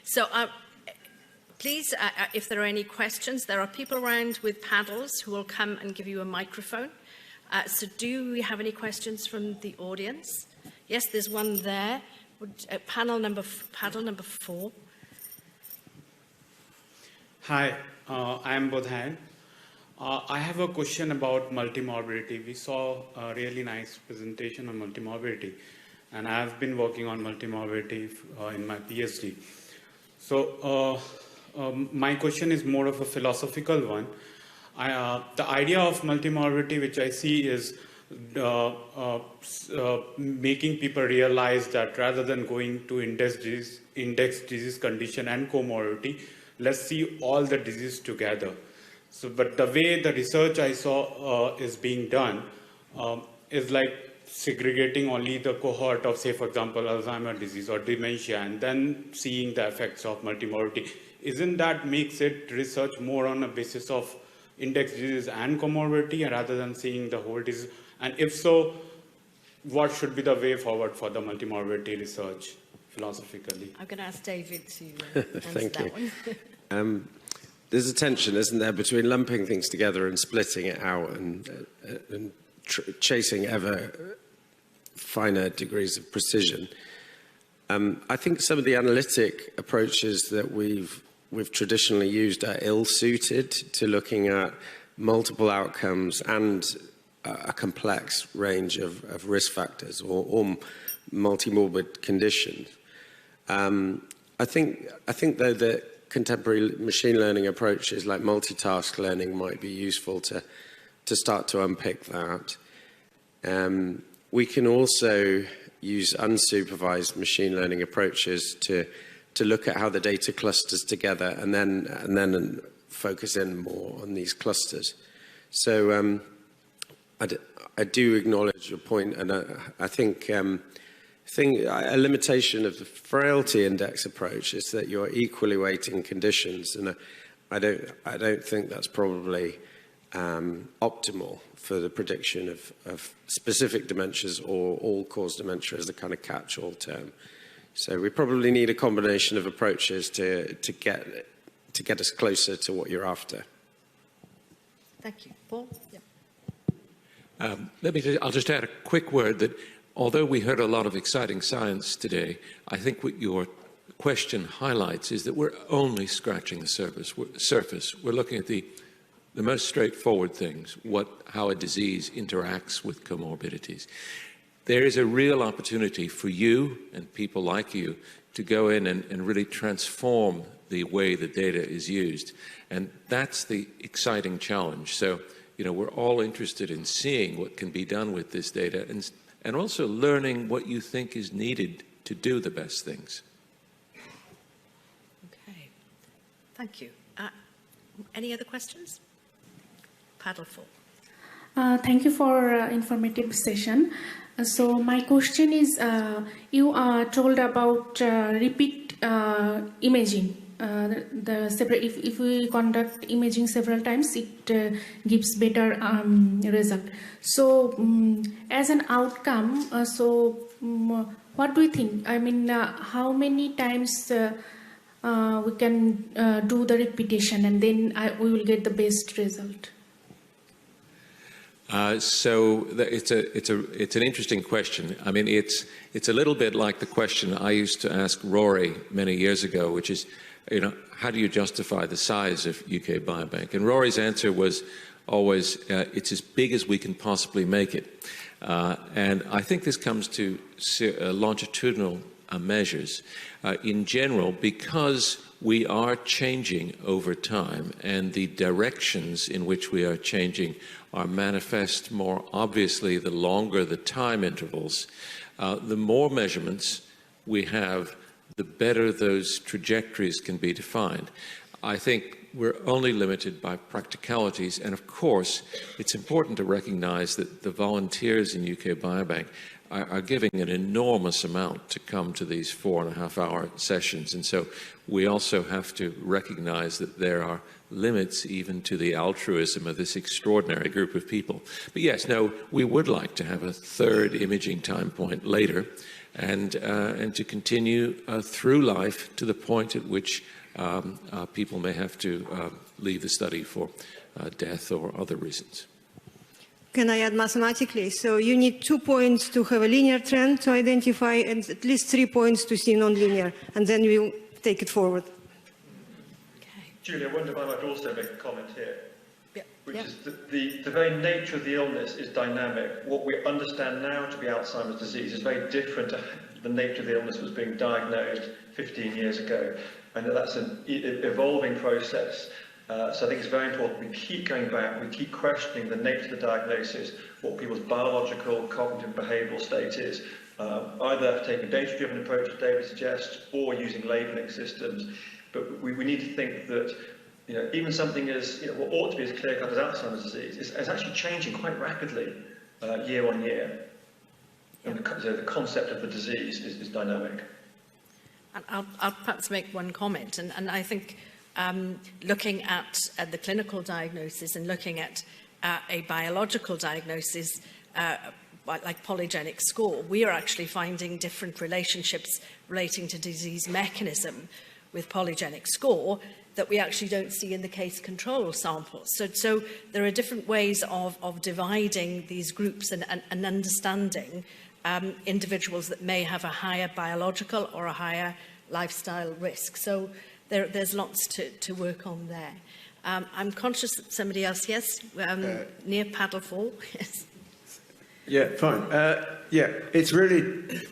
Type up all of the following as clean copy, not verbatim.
So please, if there are any questions, there are people around with paddles who will come and give you a microphone. So do we have any questions from the audience? Yes, there's one there. Paddle number 4. Hi, I am Bodhain. I have a question about multimorbidity. We saw a really nice presentation on multimorbidity, and I have been working on multimorbidity in my PhD. So my question is more of a philosophical one. The idea of multimorbidity, which I see, is making people realize that rather than going to index disease condition and comorbidity, let's see all the disease together. So, but the way the research I saw is being done is like segregating only the cohort of, say, for example, Alzheimer's disease or dementia, and then seeing the effects of multimorbidity. Isn't that makes it research more on a basis of index disease and comorbidity rather than seeing the whole disease? And if so, what should be the way forward for the multimorbidity research philosophically? I'm going to ask David to answer Thank that you. one. There's a tension, isn't there, between lumping things together and splitting it out and chasing ever finer degrees of precision. I think some of the analytic approaches that we've traditionally used are ill-suited to looking at multiple outcomes and a complex range of risk factors or multimorbid conditions. I think though that contemporary machine learning approaches like multitask learning might be useful to start to unpick that. We can also use unsupervised machine learning approaches to look at how the data clusters together and then focus in more on these clusters. So I do acknowledge your point, and I think a limitation of the frailty index approach is that you're equally weighting conditions, and I don't think that's probably optimal for the prediction of specific dementias or all-cause dementia as the kind of catch-all term. So we probably need a combination of approaches to get us closer to what you're after. Thank you. Paul? Yeah. I'll just add a quick word that although we heard a lot of exciting science today, I think what your question highlights is that we're only scratching the surface. We're looking at the most straightforward things, how a disease interacts with comorbidities. There is a real opportunity for you and people like you to go in and really transform the way the data is used. And that's the exciting challenge. So, we're all interested in seeing what can be done with this data and also learning what you think is needed to do the best things. Okay. Thank you. Any other questions? Paddle 4. Thank you for informative session. So my question is, you told about repeat imaging. If we conduct imaging several times, it gives better result. So as an outcome, what do you think? I mean, how many times we can do the repetition and then we will get the best result? So it's an interesting question. I mean, it's a little bit like the question I used to ask Rory many years ago, which is, how do you justify the size of UK Biobank? And Rory's answer was always, it's as big as we can possibly make it. And I think this comes to longitudinal measures. In general, because we are changing over time and the directions in which we are changing are manifest more obviously the longer the time intervals, the more measurements we have, the better those trajectories can be defined. I think we're only limited by practicalities, and of course, it's important to recognize that the volunteers in UK Biobank are giving an enormous amount to come to these 4.5-hour sessions. And so we also have to recognize that there are limits even to the altruism of this extraordinary group of people. But yes, no, we would like to have a third imaging time point later, and to continue through life to the point at which people may have to leave the study for death or other reasons. Can I add mathematically? So you need 2 points to have a linear trend to identify, and at least 3 points to see non-linear, and then we'll take it forward. Julie, I wonder if I might also make a comment here, which Yeah. is that the very nature of the illness is dynamic. What we understand now to be Alzheimer's disease is very different to the nature of the illness that was being diagnosed 15 years ago, and that's an evolving process. So I think it's very important we keep going back, we keep questioning the nature of the diagnosis, what people's biological, cognitive, behavioural state is, either taking a data-driven approach, as David suggests, or using labelling systems. But we need to think that, you know, even something as, you know, what ought to be as clear-cut as Alzheimer's disease is actually changing quite rapidly year on year. And the concept of the disease is dynamic. And I'll perhaps make one comment, and I think looking at the clinical diagnosis and looking at a biological diagnosis like polygenic score, we are actually finding different relationships relating to disease mechanism with polygenic score that we actually don't see in the case control samples. So there are different ways of dividing these groups and understanding individuals that may have a higher biological or a higher lifestyle risk. So there's lots to work on there. I'm conscious that somebody else, yes, near paddle 4. Yes. Yeah, fine. Yeah, it's really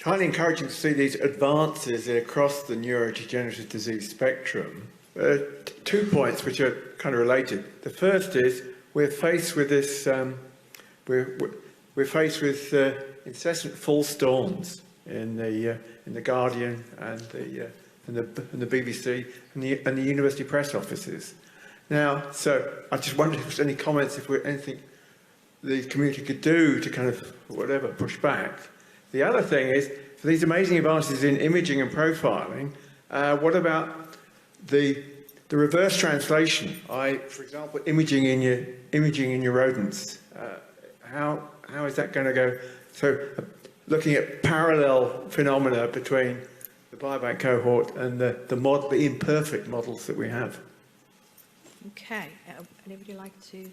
highly encouraging to see these advances across the neurodegenerative disease spectrum. 2 points which are kind of related. The first is we're faced with this, we're faced with incessant false storms in the Guardian and the BBC and the university press offices. Now, so I just wondered if there's any comments, if there anything the community could do to kind of whatever push back. The other thing is, for these amazing advances in imaging and profiling, what about the reverse translation? For example, imaging in your rodents. How is that going to go? So, looking at parallel phenomena between the Biobank cohort and the imperfect models that we have. Okay. Anybody like to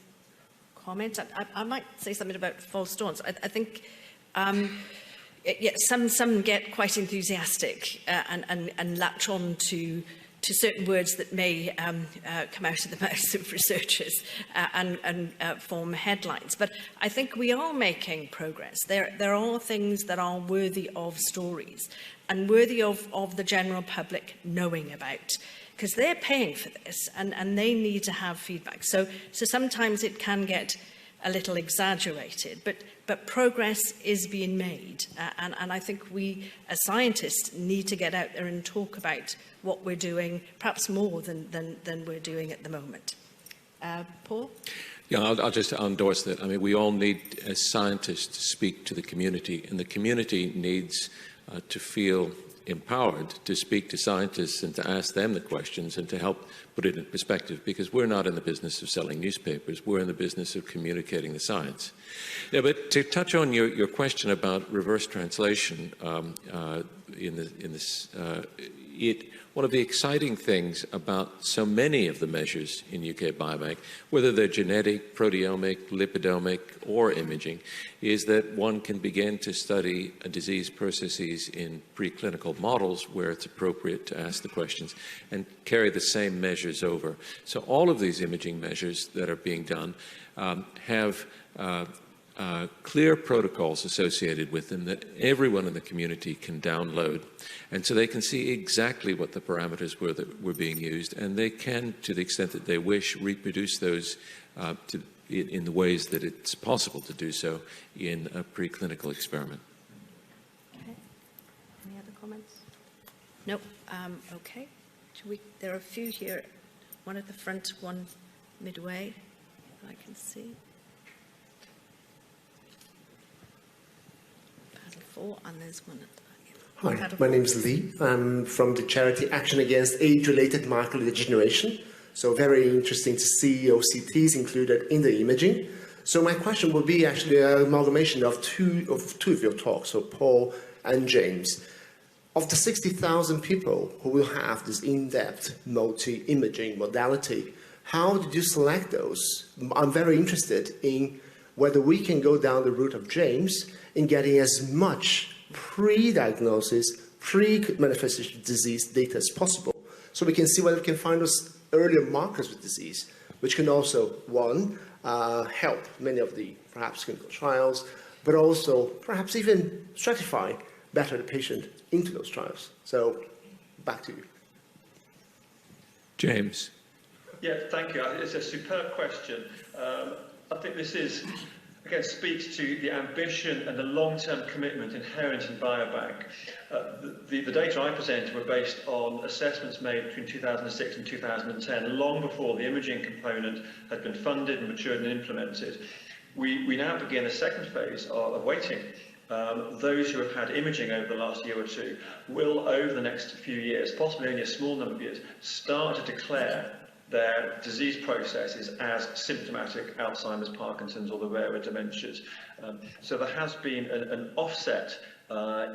comment? I might say something about false dawns. I think some get quite enthusiastic and latch on to certain words that may come out of the mouths of researchers and form headlines. But I think we are making progress. There are things that are worthy of stories and worthy of the general public knowing about, because they're paying for this and they need to have feedback. So sometimes it can get a little exaggerated, but progress is being made. And I think we, as scientists, need to get out there and talk about what we're doing, perhaps more than we're doing at the moment. Paul? Yeah, I'll just endorse that. I mean, we all need, as scientists, to speak to the community, and the community needs to feel empowered to speak to scientists and to ask them the questions and to help put it in perspective, because we're not in the business of selling newspapers, we're in the business of communicating the science. Yeah, but to touch on your question about reverse translation one of the exciting things about so many of the measures in UK Biobank, whether they're genetic, proteomic, lipidomic, or imaging, is that one can begin to study disease processes in preclinical models where it's appropriate to ask the questions and carry the same measures over. So all of these imaging measures that are being done have clear protocols associated with them that everyone in the community can download. And so they can see exactly what the parameters were that were being used, and they can, to the extent that they wish, reproduce those in the ways that it's possible to do so in a preclinical experiment. Okay. Any other comments? Nope. Okay. There are a few here. One at the front, one midway, if I can see. 4, and there's one at the Hi, paddle my 4. name is Lee. I'm from the charity Action Against Age-Related Macular Degeneration. So very interesting to see OCTs included in the imaging. So my question will be actually an amalgamation of two of your talks, so Paul and James. Of the 60,000 people who will have this in-depth multi-imaging modality, how did you select those? I'm very interested in whether we can go down the route of James in getting as much pre-diagnosis, pre-manifestation disease data as possible, so we can see whether we can find those earlier markers of disease, which can also, one, help many of the perhaps clinical trials, but also perhaps even stratify better the patient into those trials. So back to you. James. Yeah, thank you. It's a superb question. I think this is, again, speaks to the ambition and the long-term commitment inherent in Biobank. The data I presented were based on assessments made between 2006 and 2010, long before the imaging component had been funded and matured and implemented. We now begin a second phase of waiting. Those who have had imaging over the last year or two will, over the next few years, possibly only a small number of years, start to declare their disease processes as symptomatic Alzheimer's, Parkinson's, or the rarer dementias. So there has been an offset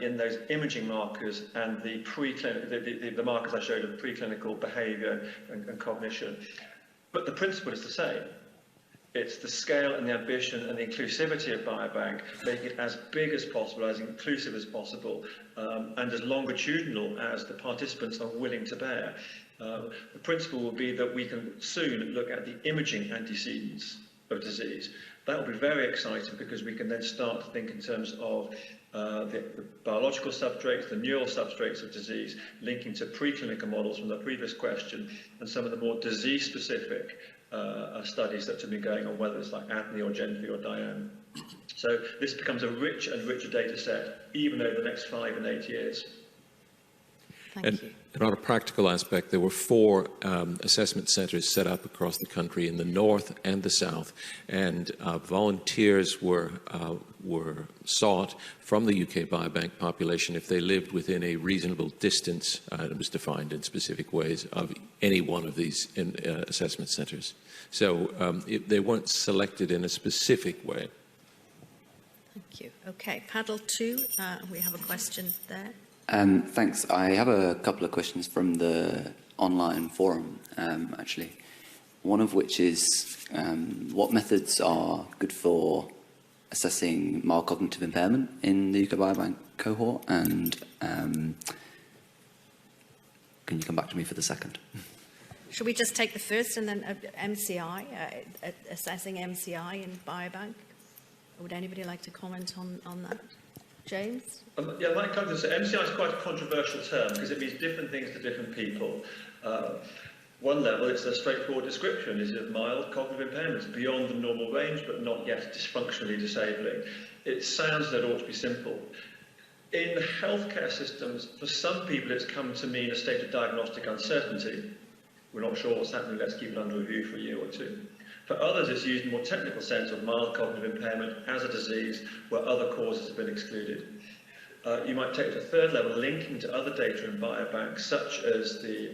in those imaging markers and the the markers I showed of preclinical behaviour and cognition. But the principle is the same. It's the scale and the ambition and the inclusivity of Biobank, making it as big as possible, as inclusive as possible, and as longitudinal as the participants are willing to bear. The principle will be that we can soon look at the imaging antecedents of disease. That will be very exciting because we can then start to think in terms of the biological substrates, the neural substrates of disease, linking to preclinical models from the previous question, and some of the more disease-specific studies that have been going on, whether it's like Anthony or Jennifer or Diane. So this becomes a rich and richer data set, even over the next 5 and 8 years. Thank you. And on a practical aspect, there were 4 assessment centres set up across the country in the north and the south, and volunteers were sought from the UK Biobank population if they lived within a reasonable distance, it was defined in specific ways, of any one of these assessment centres. So they weren't selected in a specific way. Thank you. Okay, paddle 2, we have a question there. Thanks. I have a couple of questions from the online forum, actually. One of which is, what methods are good for assessing mild cognitive impairment in the UK Biobank cohort? And can you come back to me for the second? Should we just take the first and then MCI, assessing MCI in Biobank? Would anybody like to comment on that? James? Yeah, like I said, MCI is quite a controversial term because it means different things to different people. One level, it's a straightforward description. Is it mild cognitive impairments beyond the normal range, but not yet dysfunctionally disabling? It sounds that it ought to be simple. In healthcare systems, for some people, it's come to mean a state of diagnostic uncertainty. We're not sure what's happening, let's keep it under review for a year or two. For others, it's used in a more technical sense of mild cognitive impairment as a disease where other causes have been excluded. You might take it to a third level, linking to other data in Biobank, such as the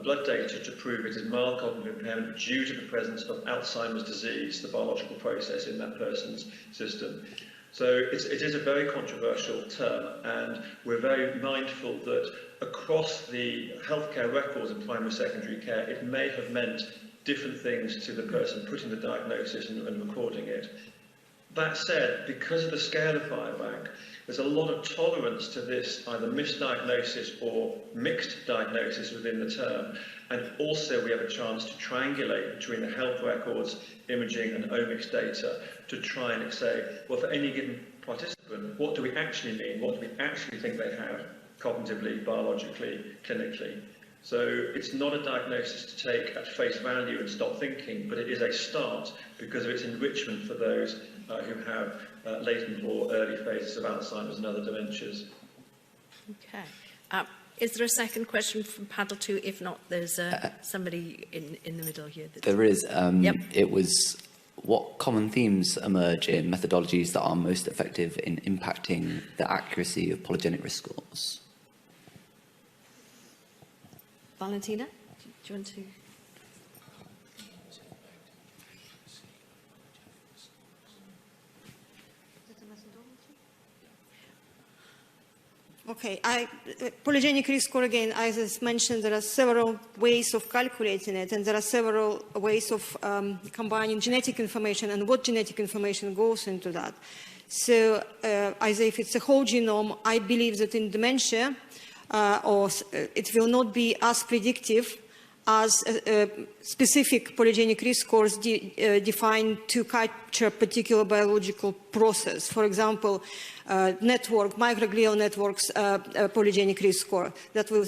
blood data to prove it is mild cognitive impairment due to the presence of Alzheimer's disease, the biological process in that person's system. So it is a very controversial term, and we're very mindful that across the healthcare records in primary secondary care, it may have meant different things to the person putting the diagnosis and recording it. That said, because of the scale of Biobank, there's a lot of tolerance to this either misdiagnosis or mixed diagnosis within the term, and also we have a chance to triangulate between the health records, imaging and omics data to try and say, well, for any given participant, what do we actually mean? What do we actually think they have cognitively, biologically, clinically? So it's not a diagnosis to take at face value and stop thinking, but it is a start because of its enrichment for those who have latent or early phases of Alzheimer's and other dementias. Okay. Is there a second question from Paddle 2? If not, there's somebody in the middle here. There is. Yep. It was what common themes emerge in methodologies that are most effective in impacting the accuracy of polygenic risk scores? Valentina, do you want to? Okay, polygenic risk score, again, as I mentioned, there are several ways of calculating it, and there are several ways of combining genetic information and what genetic information goes into that. So, as if it's a whole genome, I believe that in dementia, it will not be as predictive as specific polygenic risk scores defined to capture a particular biological process. For example, microglial networks polygenic risk score that will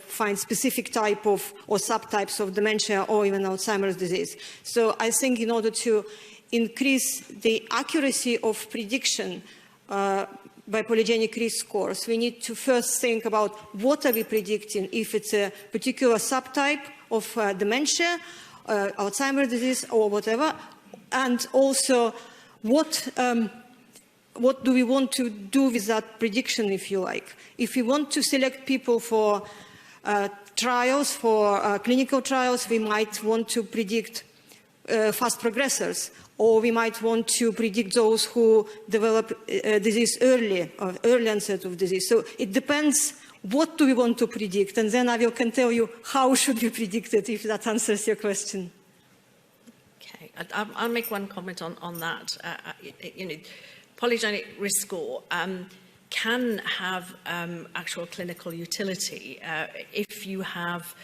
find specific type of or subtypes of dementia or even Alzheimer's disease. So I think in order to increase the accuracy of prediction by polygenic risk scores, we need to first think about what are we predicting, if it's a particular subtype of dementia, Alzheimer's disease or whatever, and also what do we want to do with that prediction, if you like. If we want to select people for trials, for clinical trials, we might want to predict fast progressors, or we might want to predict those who develop disease early, or early onset of disease. So it depends what do we want to predict, and then I can tell you how should we predict it, if that answers your question. Okay, I'll make one comment on that. Polygenic risk score can have actual clinical utility if you have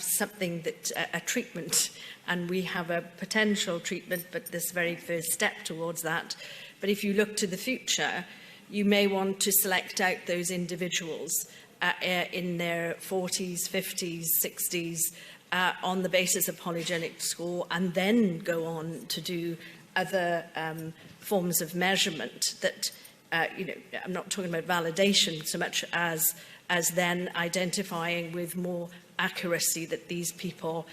something that a treatment, and we have a potential treatment, but this very first step towards that. But if you look to the future, you may want to select out those individuals in their 40s, 50s, 60s on the basis of polygenic score, and then go on to do other forms of measurement that, I'm not talking about validation so much as then identifying with more accuracy that these people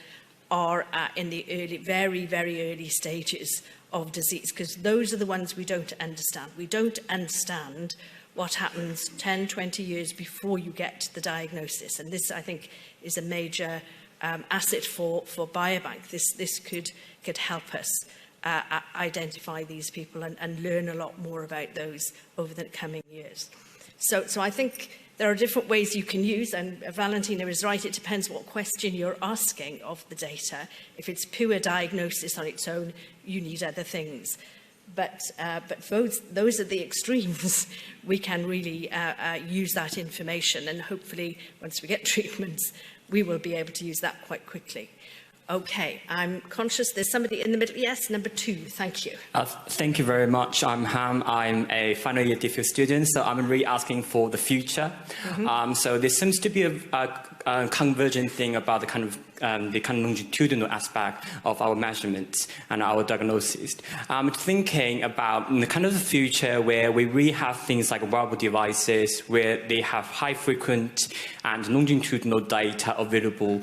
are in the early, very, very early stages of disease, because those are the ones we don't understand. We don't understand what happens 10, 20 years before you get the diagnosis. And this, I think, is a major asset for Biobank. This could help us identify these people and learn a lot more about those over the coming years. So I think there are different ways you can use, and Valentina is right, it depends what question you're asking of the data. If it's pure diagnosis on its own, you need other things. But those are the extremes. We can really use that information, and hopefully once we get treatments, we will be able to use that quite quickly. Okay, I'm conscious there's somebody in the middle. Yes, number 2, thank you. Thank you very much. I'm Ham. I'm a final year DPhil student, so I'm really asking for the future. So there seems to be a convergent thing about the kind of longitudinal aspect of our measurements and our diagnosis. I'm thinking about the kind of the future where we really have things like wearable devices, where they have high frequent and longitudinal data available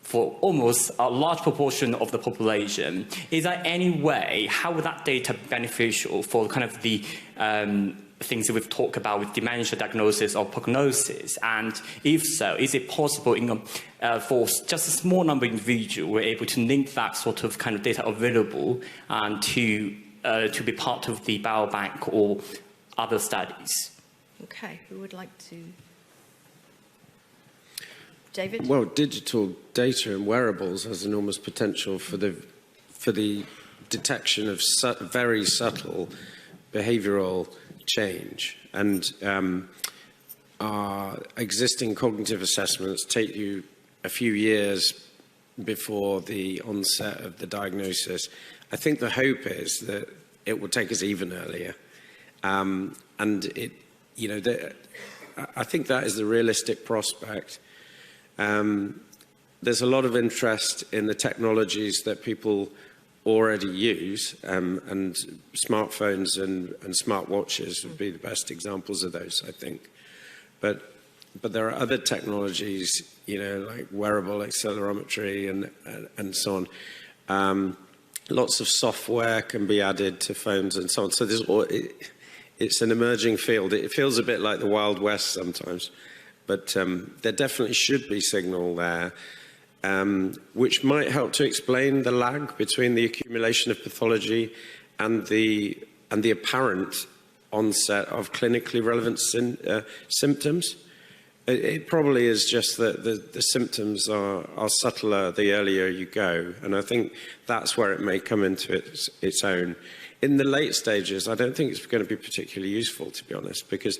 for almost a large proportion of the population. Is there any way, how would that data be beneficial for kind of the things that we've talked about with dementia diagnosis or prognosis? And if so, is it possible for just a small number of individuals we're able to link that sort of kind of data available and to be part of the Biobank or other studies? Okay, who would like to? David? Well, digital data and wearables has enormous potential for the detection of very subtle behavioural change. And our existing cognitive assessments take you a few years before the onset of the diagnosis. I think the hope is that it will take us even earlier. And I think that is the realistic prospect. There's a lot of interest in the technologies that people already use, and smartphones and smartwatches would be the best examples of those, I think. But there are other technologies, like wearable accelerometry and so on. lots of software can be added to phones and so on. So it's an emerging field. It feels a bit like the Wild West sometimes, but there definitely should be signal there, which might help to explain the lag between the accumulation of pathology and the apparent onset of clinically relevant symptoms. It probably is just that the symptoms are subtler the earlier you go, and I think that's where it may come into its own. In the late stages, I don't think it's going to be particularly useful, to be honest, because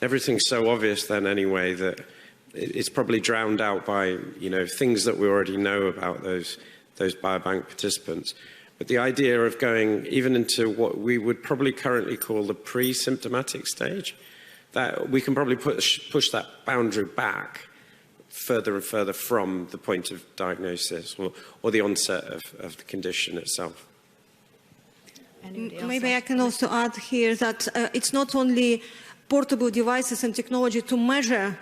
everything's so obvious then anyway that it's probably drowned out by things that we already know about those biobank participants. But the idea of going even into what we would probably currently call the pre-symptomatic stage, that we can probably push that boundary back further and further from the point of diagnosis or the onset of the condition itself. Maybe I can also add here that it's not only portable devices and technology to measure,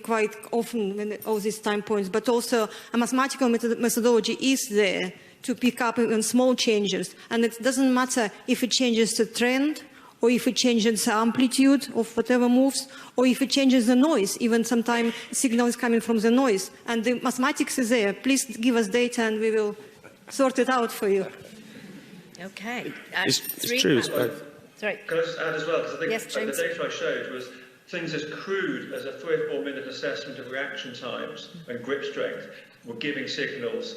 quite often when all these time points, but also a mathematical methodology is there to pick up even small changes. And it doesn't matter if it changes the trend, or if it changes the amplitude of whatever moves, or if it changes the noise. Even sometimes signal is coming from the noise. And the mathematics is there. Please give us data and we will sort it out for you. Okay. It's true. Sorry. Can I just add as well? Because I think yes, James. the data I showed was things as crude as a 3 or 4 minute assessment of reaction times and grip strength were giving signals,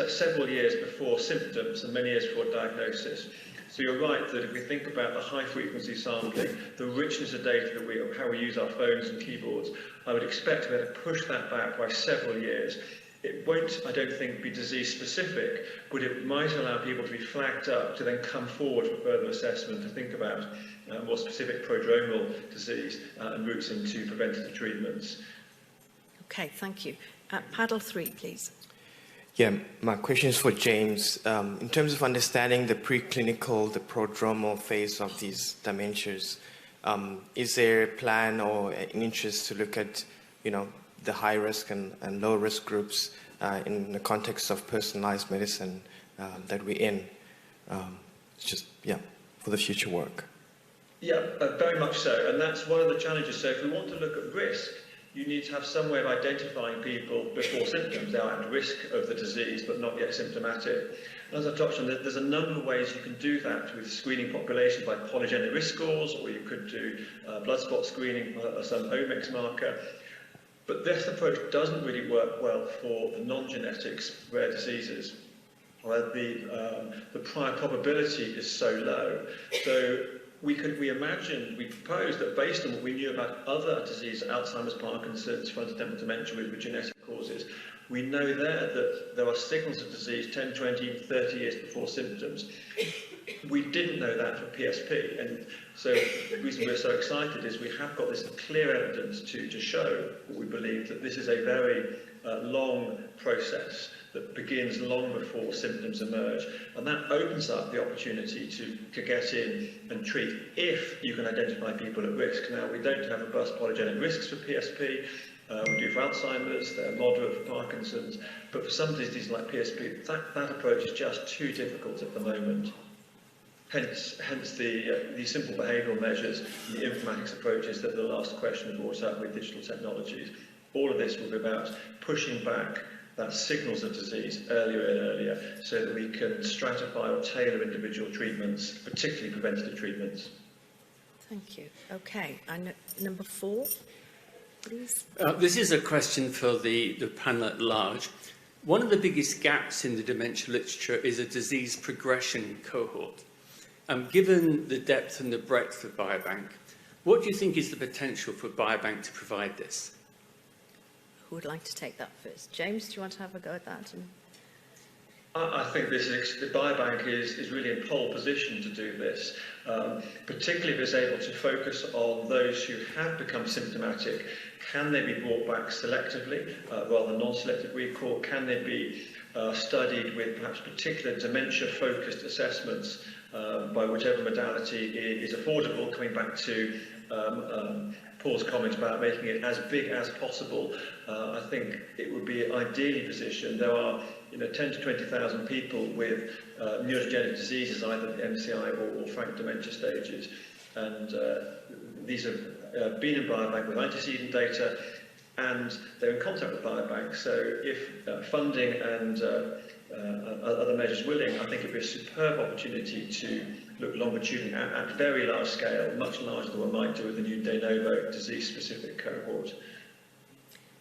several years before symptoms and many years before diagnosis. So you're right that if we think about the high-frequency sampling, the richness of data that how we use our phones and keyboards, I would expect to be able to push that back by several years. It won't, I don't think, be disease-specific, but it might allow people to be flagged up to then come forward for further assessment to think about more specific prodromal disease and routes into preventative treatments. Okay, thank you. Paddle 3, please. Yeah, my question is for James. In terms of understanding the preclinical, the prodromal phase of these dementias, is there a plan or an interest to look at, the high risk and low risk groups in the context of personalized medicine that we're in? For the future work. Yeah, very much so. And that's one of the challenges. So if we want to look at risk, you need to have some way of identifying people before symptoms. They are at risk of the disease, but not yet symptomatic. And as I touched on, there's a number of ways you can do that with screening populations by polygenic risk scores, or you could do blood spot screening or some omics marker. But this approach doesn't really work well for the non-genetics rare diseases, where the prior probability is so low. So we proposed that based on what we knew about other diseases, Alzheimer's, Parkinson's, frontotemporal dementia with genetic causes, we know that there are signals of disease 10, 20, 30 years before symptoms. We didn't know that for PSP, and so the reason we're so excited is we have got this clear evidence to show what we believe, that this is a very long process that begins long before symptoms emerge, and that opens up the opportunity to get in and treat if you can identify people at risk. Now, we don't have robust polygenic risks for PSP, we do for Alzheimer's, they're moderate for Parkinson's, but for some diseases like PSP, that approach is just too difficult at the moment. Hence the simple behavioural measures and the informatics approaches that the last question brought up with digital technologies. All of this will be about pushing back that signals of disease earlier and earlier so that we can stratify or tailor individual treatments, particularly preventative treatments. Thank you. Okay, and number 4, please. This is a question for the panel at large. One of the biggest gaps in the dementia literature is a disease progression cohort. Given the depth and the breadth of Biobank, what do you think is the potential for Biobank to provide this? Who would like to take that first? James, do you want to have a go at that? I think the Biobank is really in pole position to do this, particularly if it's able to focus on those who have become symptomatic. Can they be brought back selectively rather than non-selective recall? Can they be studied with perhaps particular dementia-focused assessments by whichever modality is affordable, coming back to Paul's comment about making it as big as possible. I think it would be ideally positioned. There are 10 to 20,000 people with neurodegenerative diseases, either the MCI or frank dementia stages. And these have been in Biobank with antecedent data, and they're in contact with Biobank. So if funding and other measures willing, I think it'd be a superb opportunity to look longitudinally at very large scale, much larger than one might do with the new de novo disease-specific cohort.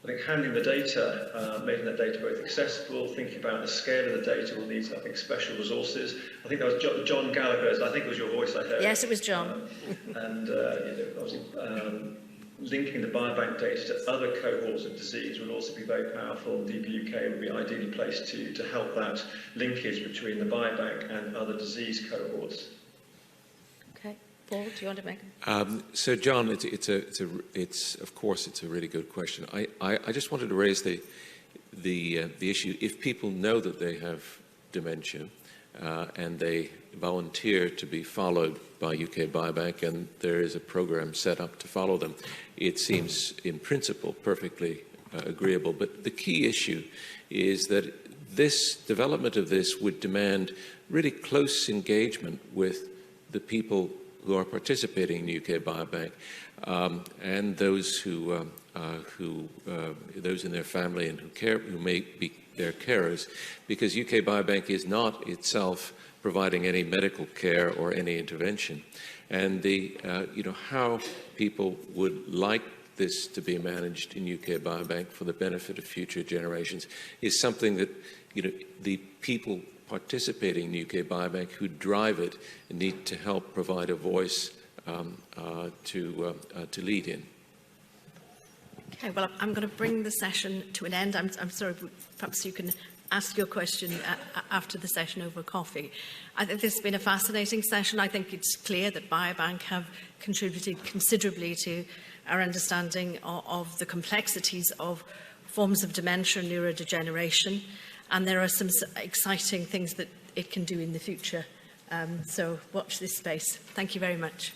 I think handling the data, making that data both accessible, thinking about the scale of the data will need, I think, special resources. I think that was John Gallagher's, I think it was your voice I heard. Yes, it was John. And obviously, linking the Biobank data to other cohorts of disease would also be very powerful. DP UK would be ideally placed to help that linkage between the Biobank and other disease cohorts. Okay, Paul, do you want to make? So, John, it's of course it's a really good question. I just wanted to raise the issue. If people know that they have dementia and they volunteer to be followed by UK Biobank, and there is a program set up to follow them, it seems in principle perfectly agreeable. But the key issue is that this development of this would demand really close engagement with the people who are participating in UK Biobank and those those in their family and who may be their carers, because UK Biobank is not itself providing any medical care or any intervention. And how people would like this to be managed in UK Biobank for the benefit of future generations is something that the people participating in UK Biobank who drive it need to help provide a voice to lead in. Okay, well, I'm going to bring the session to an end. I'm sorry, perhaps you can ask your question after the session over coffee. I think this has been a fascinating session. I think it's clear that Biobank have contributed considerably to our understanding of the complexities of forms of dementia and neurodegeneration, and there are some exciting things that it can do in the future. So watch this space. Thank you very much.